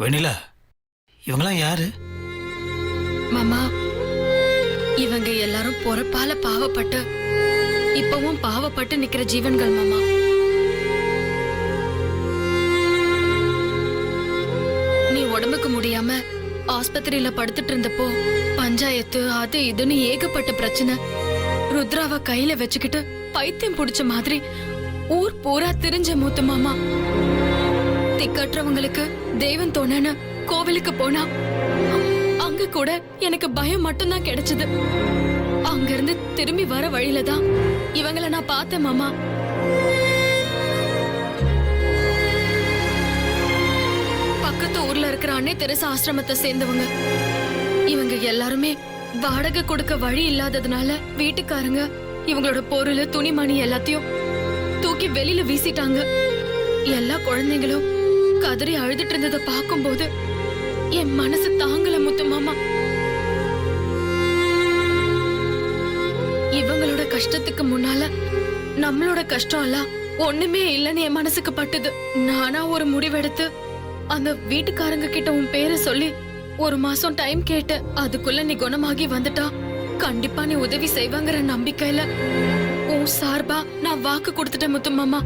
வெண்ணிலா, இவங்களாம் யாரு? மாமா, இவங்க எல்லாரும் பொறப்பால பாவப்பட்டு இப்பவும் பாவப்பட்டு நிக்கிற ஜீவன்கள் மாமா. நீ உடம்புக்கு முடியாம ஆஸ்பத்திரியில படுத்துட்டு இருந்தப்போ பஞ்சாயத்து அது இதுன்னு ஏகப்பட்ட பிரச்சனை. ருத்ராவை கையில வச்சுக்கிட்டு பைத்தியம் புடிச்ச மாதிரி ஊர் பூரா திரிஞ்ச மூத்த மாமா. திக்கற்றவங்களுக்கு தெய்வம் தோணன்னு கோவிலுக்கு போனா அங்க கூட எனக்கு பயம் மட்டும்தான் கிடைச்சது. அங்க இருந்து திரும்பி வர வழியில தான் இவங்களை நான் பார்த்தேன் மாமா. பக்கத்து ஊர்ல இருக்கிற அன்னை தெரசா ஆசிரமத்தை சேர்ந்தவங்க. இவங்க எல்லாருமே வாடகை கொடுக்க வழி இல்லாததுனால வீட்டுக்காரங்க இவங்களோட பொருள் துணிமணி எல்லாத்தையும் தூக்கி வெளியில வீசிட்டாங்க. எல்லா குழந்தைங்களும் கதறி அழுதுட்டு இருந்ததை பார்க்கும்போது என் மனசு தாங்கல முத்து மாமா. இவங்களோட கஷ்டத்துக்கு முன்னால நம்மளோட கஷ்டம் எல்லாம் ஒண்ணுமே இல்லைன்னு என் மனசுக்கு பட்டுது. நானா ஒரு முடிவெடுத்து அந்த வீட்டுக்காரங்க கிட்ட உன் பேரை சொல்லி 1 மாசம் டைம் கேட்டு அதுக்குள்ள நீ குணமாகி வந்துட்டா கண்டிப்பா நீ உதவி செய்வாங்கிற நம்பிக்கையில உன் சார்பா நான் வாக்கு கொடுத்துட்டேன் முத்து மாமா.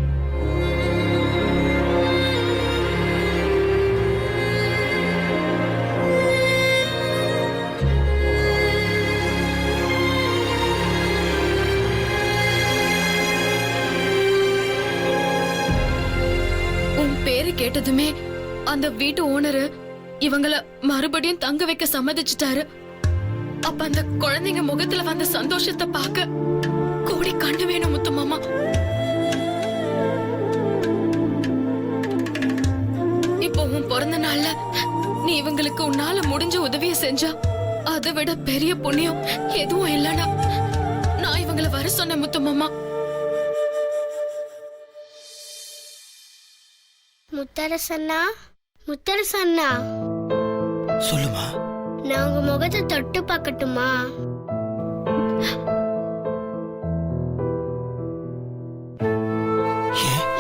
உன் பேரு கேட்டதுமே அந்த வீட்டு ஓனரு இவங்கள மறுபடியும் தங்க வைக்க சம்மதிச்சிட்டாரு. அப்ப அந்த குழந்தைங்க முகத்துல வந்த சந்தோஷத்தை பார்க்க கோடி கண்ணு வேணும் முத்து மாமா. இப்போ உன் பிறந்த நாள்ல நீ இவங்களுக்கு உன்னால முடிஞ்ச உதவியை செஞ்சா அதை விட பெரிய புண்ணியம் எதுவும் இல்லனா நான் இவங்கள வர சொன்னேன் முத்து மாமா. முத்தரசண்ணா, முத்தரசண்ணா, சொல்லுமா. நான் உங்க முகத்தை தொட்டு பார்க்கட்டுமா?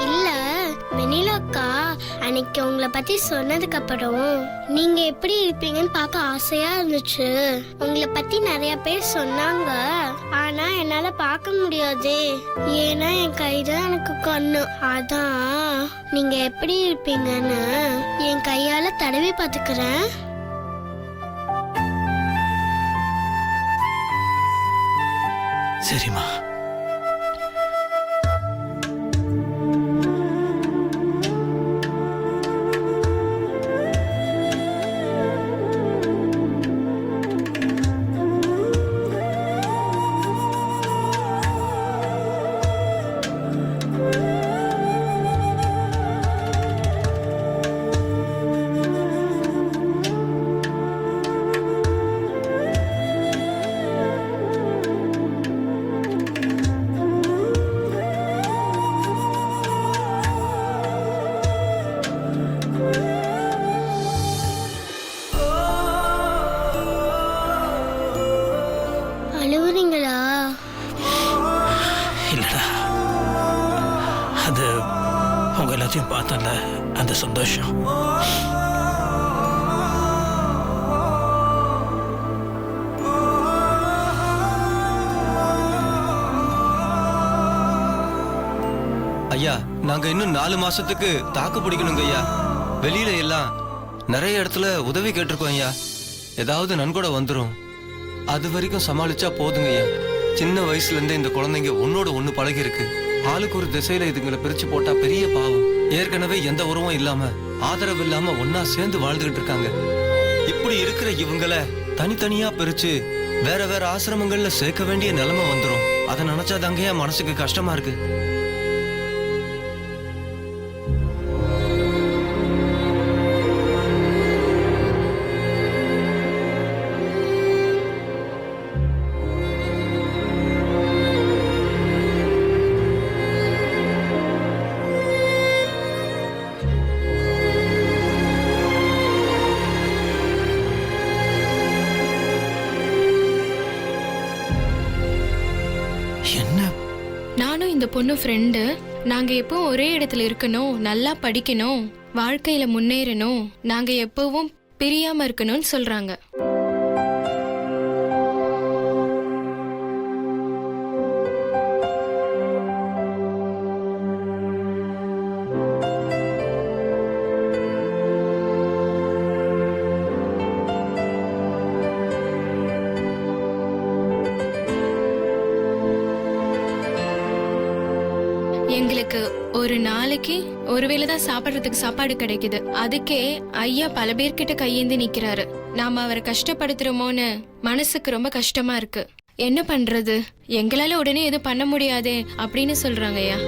இல்ல வெண்ணிலாக்கா, அன்னைக்கு உங்களை பத்தி சொன்னதுக்கு அப்புறம் நீங்க எப்படி இருப்பீங்கன்னு பார்க்க ஆசையா இருந்துச்சு. உங்களை பத்தி நிறைய பேர் சொன்னாங்க, ஆனா என்னால பார்க்க முடியாது. ஏன்னா என் கைதான் எனக்கு கண்ணு. அதான் நீங்க எப்படி இருப்பீங்கன்னு என் கையால தடவி பாத்துக்கிறேன். சரிம்மா. அழுவுறீங்களா? இல்லடா, அது உங்க எல்லாத்தையும் பார்த்தல அந்த சந்தோஷம். ஐயா, நாங்க இன்னும் 4 மாசத்துக்கு தாக்கு பிடிக்கணுங்க ஐயா. வெளியில எல்லாம் நிறைய இடத்துல உதவி கேட்டிருக்கோம் ஐயா. ஏதாவது நன்கொடை வந்துடும், அது வரைக்கும் சமாளிச்சா போதுங்க ஐயா. சின்ன வயசுல இருந்தே இந்த குழந்தைங்க ஒன்னோட ஒண்ணு பழகி இருக்கு. ஆளுக்கு ஒரு திசையில இதுங்களை பிரிச்சு போட்டா பெரிய பாவம். ஏற்கனவே எந்த உறவும் இல்லாம ஆதரவு இல்லாம ஒன்னா சேர்ந்து வாழ்ந்துகிட்டு இருக்காங்க. இப்படி இருக்கிற இவங்கள தனித்தனியா பிரிச்சு வேற வேற ஆசிரமங்கள்ல சேர்க்க வேண்டிய நிலைமை வந்துடும். அதை நினைச்சாதாங்க என் மனசுக்கு கஷ்டமா இருக்கு. நானும் இந்த பொண்ணு ஃப்ரெண்டு. நாங்க எப்போ ஒரே இடத்துல இருக்கணும், நல்லா படிக்கணும், வாழ்க்கையில முன்னேறணும், நாங்க எப்பவும் பிரியாம இருக்கணும்னு சொல்றாங்க. எங்களுக்கு ஒரு நாளைக்கு ஒருவேளை தான் சாப்பிடுறதுக்கு சாப்பாடு கிடைக்குது. அதுக்கே ஐயா பல பேர்கிட்ட கையேந்தி நிக்கிறாரு. நாம அவரை கஷ்டப்படுத்துறோமோன்னு மனசுக்கு ரொம்ப கஷ்டமா இருக்கு. என்ன பண்றது, எங்களால உடனே எதுவும் பண்ண முடியாதே அப்படின்னு சொல்றாங்க ஐயா.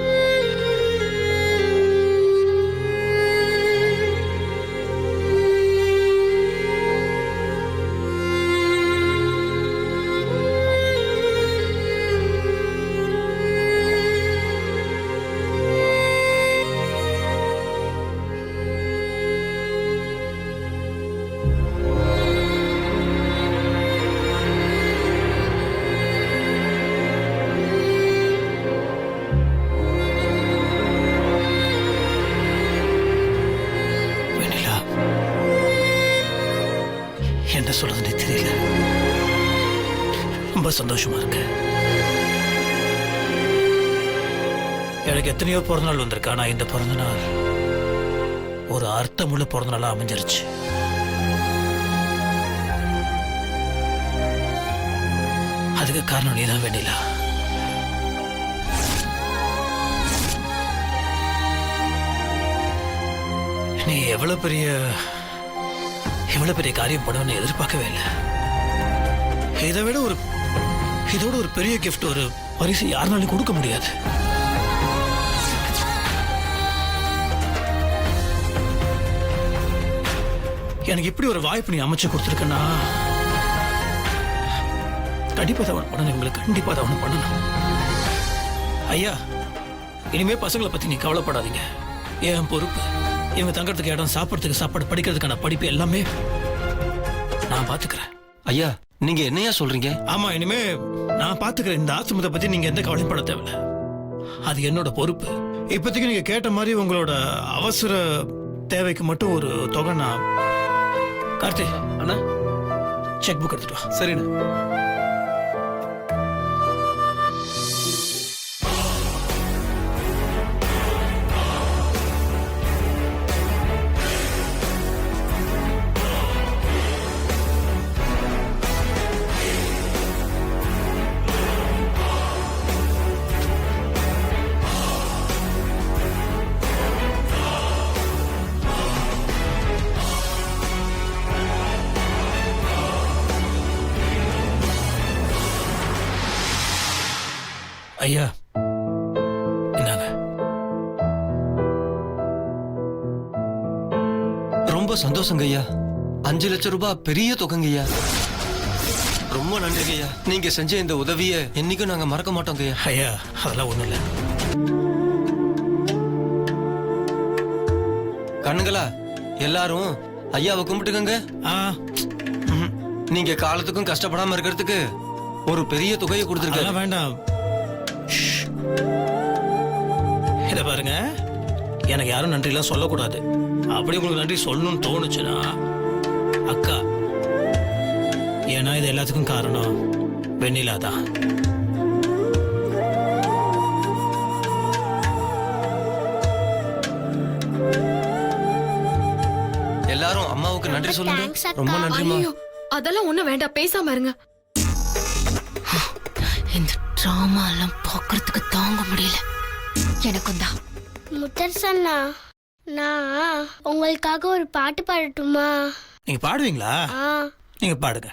வெண்ணிலா, என்ன சொல்றதுன்னு தெரியல. ரொம்ப சந்தோஷமா இருக்கு. எனக்கு எத்தனையோ பிறந்தநாள் வந்திருக்கு. ஆனா இந்த பிறந்தநாள் ஒரு அர்த்தமுள்ள பிறந்தநாளா அமைஞ்சிருச்சு. அதுக்கு காரணம் நீதான் வெண்ணிலா. நீ எவ்வளவு பெரிய காரியம் பண்ணுவேன்னு எதிர்பார்க்கவே இல்லை. இதோட ஒரு பெரிய கிஃப்ட், ஒரு பரிசு யாருனாலும் கொடுக்க முடியாது. எனக்கு இப்படி ஒரு வாய்ப்பு நீ அமைச்சு கொடுத்துருக்கனா, கண்டிப்பா தான் பண்ணணும். உங்களுக்கு கண்டிப்பா தான் பண்ணணும். ஐயா, இனிமே பசங்களை பத்தி நீ கவலைப்படாதீங்க. என் பொறுப்பு. இவங்க தங்கறதுக்கு இடம், சாப்பிட்றதுக்கு சாப்பாடு, படிக்கிறதுக்கான படிப்பு எல்லாமே நான் பாத்துக்கிறேன். ஐயா, நீங்க என்னையா சொல்றீங்க? ஆமா, இனிமே நான் பாத்துக்கிறேன். இந்த ஆசிரமத்தை பத்தி நீங்க எந்த கவலையும் பட தேவையில்ல. அது என்னோட பொறுப்பு. இப்போதைக்கு நீங்க கேட்ட மாதிரி உங்களோட அவசர தேவைக்கு மட்டும் ஒரு தொகை நான். கார்த்தி அண்ணா, செக் புக் எடுத்துட்டு வா. சரிண்ணா. ஐயா, இந்தாங்க. ரொம்ப சந்தோஷங்க ஐயா. 5 லட்சம் ரூபாய் பெரிய தொகைங்க ஐயா. ரொம்ப நன்றிங்க ஐயா. நீங்க செஞ்ச இந்த உதவியை என்னைக்கும் நாங்க மறக்க மாட்டோங்க ஐயா. ஐயா, அதெல்லாம் ஒண்ணும் இல்லை. கண்ணுங்களா, எல்லாரும் ஐயாவை கும்பிட்டுக்கங்க. ஆ, நீங்க காலத்துக்கும் கஷ்டப்படாம இருக்கிறதுக்கு ஒரு பெரிய தொகையை கொடுத்துருக்காங்க. அதெல்லாம் வேண்டாம். இத பாருங்க, எனக்கு யாரும் நன்றி எல்லாம் சொல்லக்கூடாது. அப்படி உங்களுக்கு நன்றி சொல்லணும்னு தோணுச்சுன்னா அக்கா, ஏன்னா இது எல்லாத்துக்கும் காரணம் வெண்ணிலா தான். எல்லாரும் அம்மாவுக்கு நன்றி சொல்லுங்க. Thanks, அக்கா. ரொம்ப நன்றிமா. ஐயோ, அதெல்லாம் ஒண்ணும் வேண்டாம், பேசாம இருங்க. இந்த டிராமா எல்லாம் பார்க்கறதுக்கு தாங்க முடியல. எனக்கும் தான். முத்தரசண்ணா, நான் உங்களுக்காக ஒரு பாட்டு பாடட்டுமா? நீங்க பாடுவீங்களா? ஆ. நீங்க பாடுங்க.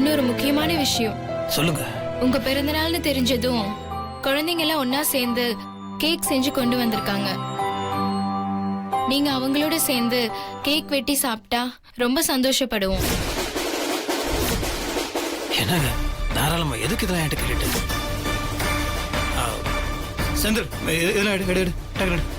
இன்னொரு முக்கியமான விஷயம், சொல்லுங்க. உங்க பிறந்தநாள்னு தெரிஞ்சதும் குழந்தைங்க எல்லாம் ஒன்னா சேர்ந்து கேக் செஞ்சு கொண்டு வந்திருக்காங்க. நீங்க அவங்களோட சேர்ந்து கேக் வெட்டி சாப்பிட்டா ரொம்ப சந்தோஷப்படுவோம். என்னங்க தாராளமா, எதுக்கு இதெல்லாம் என்கிட்ட கேட்டுட்டு? செந்தில், இதெல்லாம் எடு, எடு, எடு, டக்குனு எடு.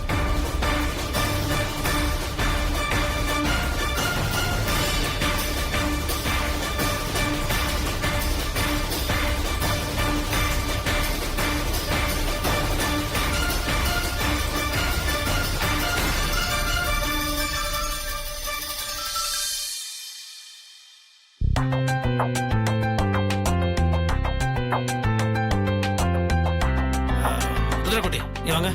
ருத்ரகுட்டி, இங்க வாங்க.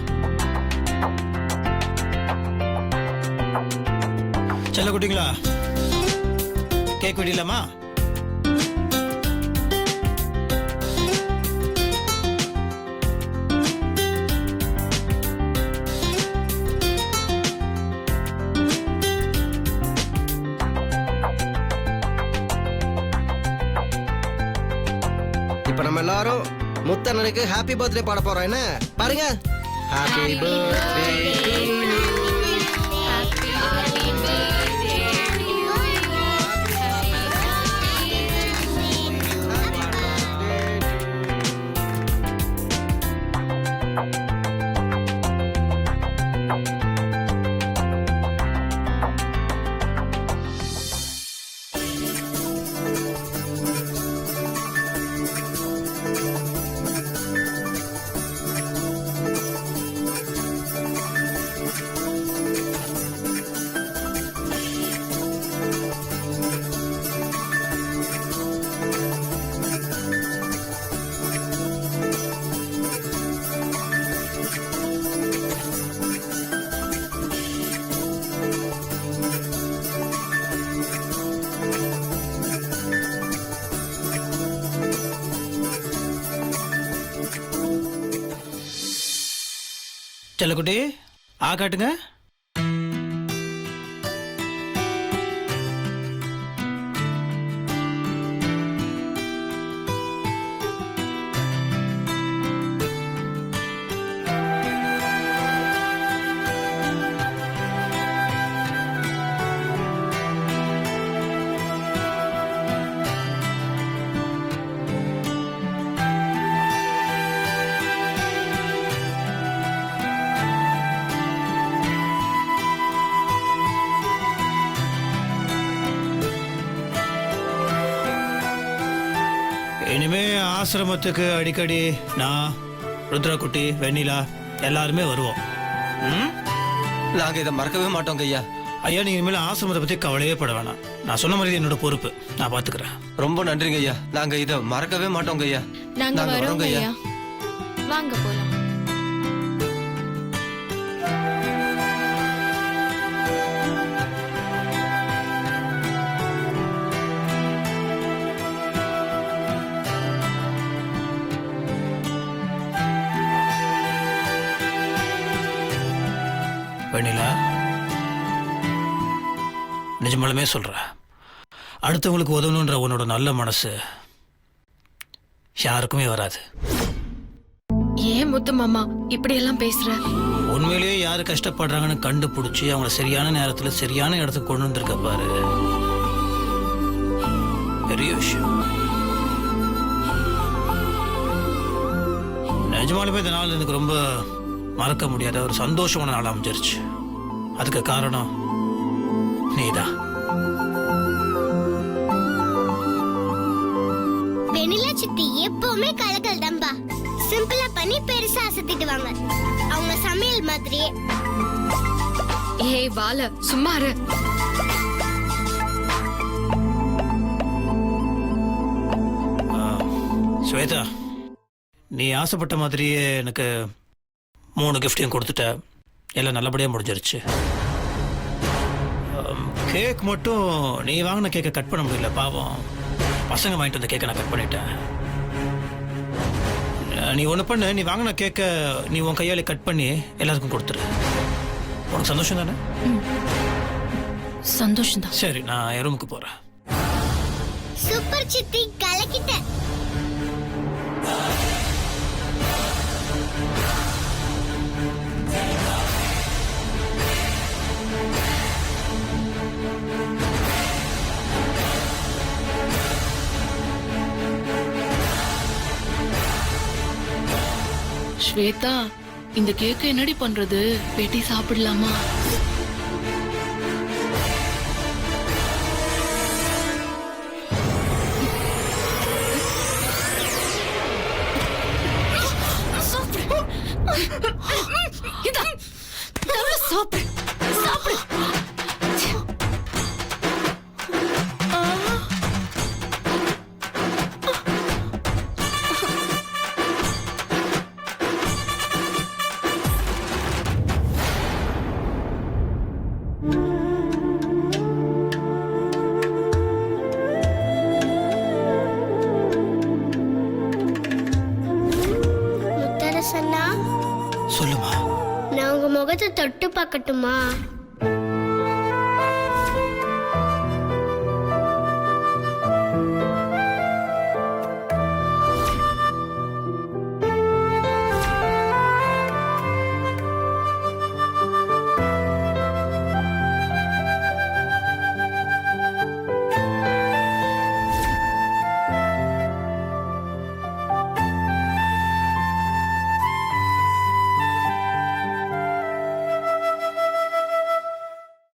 செல்ல குட்டிங்களா, கேக் வெட்டிடலாமா? இப்ப நம்ம எல்லாரும் முத்தண்ணனுக்கு ஹாப்பி பர்த்டே பாட போறோம். என்ன பாருங்க. Happy birthday to you. செல்லக்குட்டி, காட்டுங்க. இனிமே ஆசிரமத்துக்கு அடிக்கடி நான், ருத்ரகுட்டி, வெண்ணிலா எல்லாருமே வருவோம். ம்? நாங்க இதை மறக்கவே மாட்டோங்க ஐயா. ஐயா, நீங்க இனிமேல் ஆசிரமத்தை பத்தி கவலையே பட வேணாம். நான் சொன்ன மாதிரி என்னோட பொறுப்பு, நான் பாத்துக்கிறேன். ரொம்ப நன்றிங்க ஐயா. நாங்க இதை மறக்கவே மாட்டோங்க ஐயா. நாங்க வரோங்க ஐயா. வாங்க போலாம். வெண்ணிலா, நிஜமாலுமே சொல்றேன், அடுத்தவங்களுக்கு உதவணுன்ற உன்னோட நல்ல மனசு யாருக்குமே வராது. ஏன் முத்து மாமா இப்படி எல்லாம் பேசுற? உண்மையிலேயே யாரு கஷ்டப்படுறாங்கன்னு கண்டுபிடிச்சி அவங்கள சரியான நேரத்துல சரியான இடத்துக்கு கொண்டு வந்திருக்க பாரு, பெரிய விஷயம். நிஜமாலுமே இந்த நாள் எனக்கு ரொம்ப மறக்க முடியாத ஒரு சந்தோஷமான நாள் அமைஞ்சிருச்சு. அதுக்கு காரணம் நீதான். வெண்ணிலா சித்தி எப்பவுமே கலக்கல் தம்பா. சிம்பிளா பண்ணி பெருசா அசத்திடுவாங்க. அவங்க சமையல் மாதிரியே. ஏய் வால, சும்மா இரு. ஸ்வேதா, நீ ஆசைப்பட்ட மாதிரியே எனக்கு 3 கிஃப்டையும் கொடுத்துட்ட. எல்லாம் நல்லபடியாக முடிஞ்சிருச்சு. கேக் மட்டும் நீ வாங்கின கேக்கை கட் பண்ண முடியல, பாவம். பசங்க வாங்கிட்டு வந்த கேக்கை நான் கட் பண்ணிட்டேன். நீ ஒன்று பண்ணு, நீ வாங்கின கேக்கை நீ உன் கையாலே கட் பண்ணி எல்லாருக்கும் கொடுத்துரு. உனக்கு சந்தோஷம் தானே? சந்தோஷம் தான். சரி, நான் என் ரூமுக்கு போகிறேன். சூப்பர். சூப்பர் சித்தி கலக்கிட்ட. ஸ்வேதா, இந்த கேக்க என்னடி பண்றது? வெட்டி சாப்பிடலாமா? முத்தரசன்னா, சொல்லுமா. நான் உங்க முகத்தை தொட்டு பார்க்கட்டுமா?